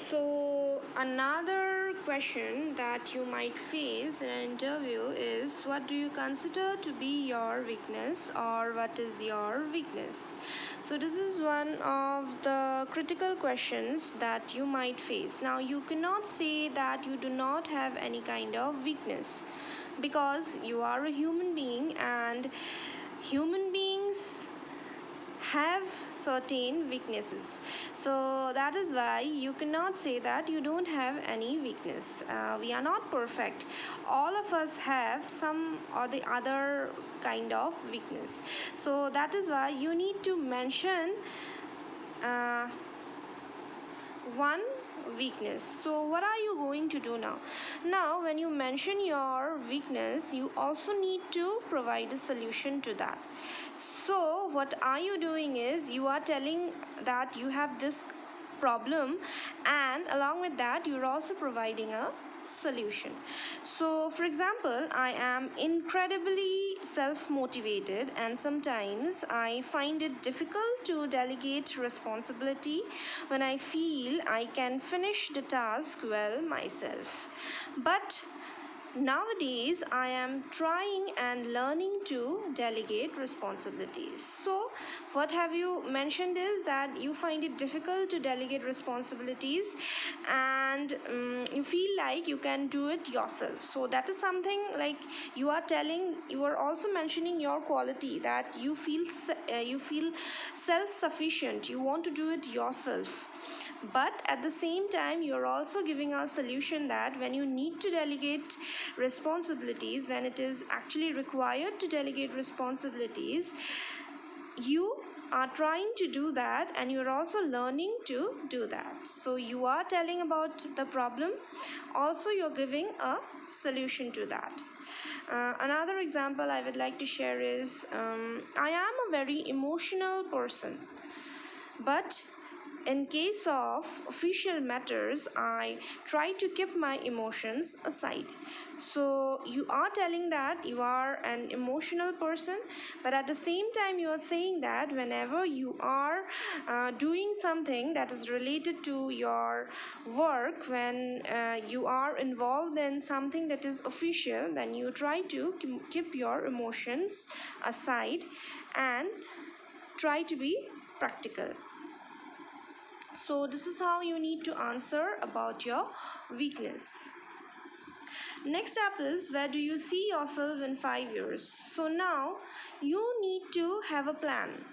So another question that you might face in an interview is, what do you consider to be your weakness, or what is your weakness? So this is one of the critical questions that you might face. Now you cannot say that you do not have any kind of weakness, because you are a human being, and human beings have certain weaknesses. So that is why you cannot say that you don't have any weakness. We are not perfect. All of us have some or the other kind of weakness. So that is why you need to mention uh, one weakness. So what are you going to do now? Now when you mention your weakness, you also need to provide a solution to that. So what are you doing is, you are telling that you have this problem, and along with that you're also providing a solution. So for example, I am incredibly self-motivated, and sometimes I find it difficult to delegate responsibility when I feel I can finish the task well myself. But nowadays I am trying and learning to delegate responsibilities. So what have you mentioned is that you find it difficult to delegate responsibilities, and you feel like you can do it yourself. So that is something like you are telling, you are also mentioning your quality, that you feel self-sufficient, you want to do it yourself. But at the same time, you're also giving a solution that when you need to delegate responsibilities, when it is actually required to delegate responsibilities, you are trying to do that, and you're also learning to do that. So you are telling about the problem, also you're giving a solution to that. Another example I would like to share is, I am a very emotional person, but in case of official matters, I try to keep my emotions aside. So you are telling that you are an emotional person, but at the same time you are saying that whenever you are doing something that is related to your work, when you are involved in something that is official, then you try to keep your emotions aside and try to be practical. So this is how you need to answer about your weakness. Next up is, where do you see yourself in 5 years? So now you need to have a plan.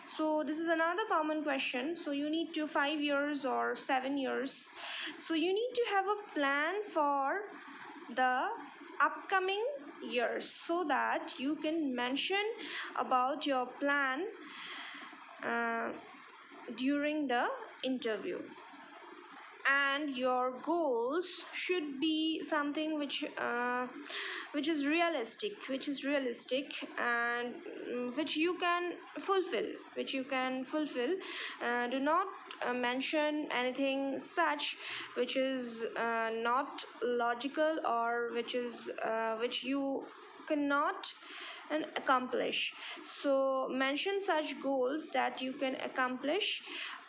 So this is another common question. So you need to 5 years or 7 years. So you need to have a plan for the upcoming years, so that you can mention about your plan during the interview. And your goals should be something which is realistic, and which you can fulfill. Do not mention anything such which is not logical, or which you cannot and accomplish. So mention such goals that you can accomplish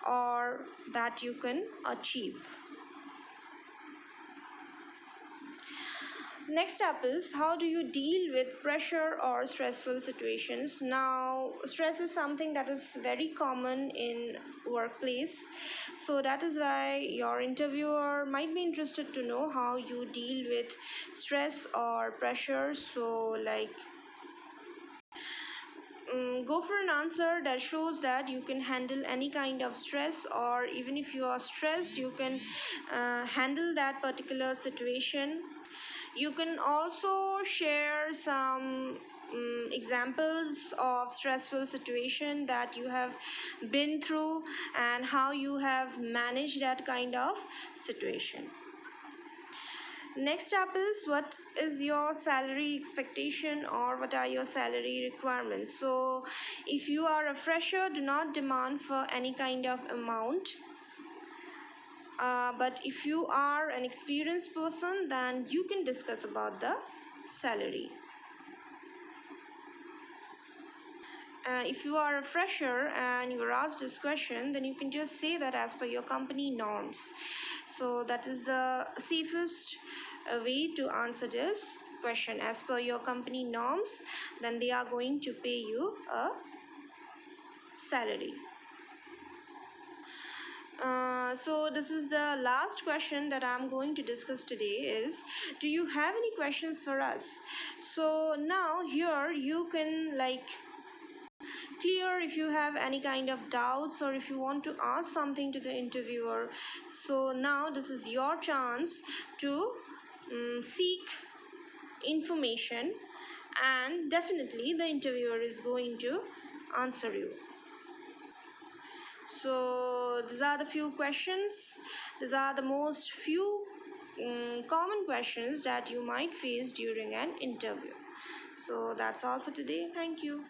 or that you can achieve. Next up is, how do you deal with pressure or stressful situations? Now, stress is something that is very common in workplace. So that is why your interviewer might be interested to know how you deal with stress or pressure. So go for an answer that shows that you can handle any kind of stress, or even if you are stressed, you can handle that particular situation. You can also share some examples of stressful situation that you have been through, and how you have managed that kind of situation. Next up is, what is your salary expectation, or what are your salary requirements? So if you are a fresher, do not demand for any kind of amount. But if you are an experienced person, then you can discuss about the salary. If you are a fresher and you are asked this question, then you can just say that as per your company norms. So that is the safest way to answer this question. As per your company norms, then they are going to pay you a salary. So this is the last question that I'm going to discuss today is, do you have any questions for us? So now here you can clear if you have any kind of doubts or if you want to ask something to the interviewer. So now this is your chance to seek information, and definitely the interviewer is going to answer you. So these are the few questions. These are the most few common questions that you might face during an interview. So that's all for today. Thank you.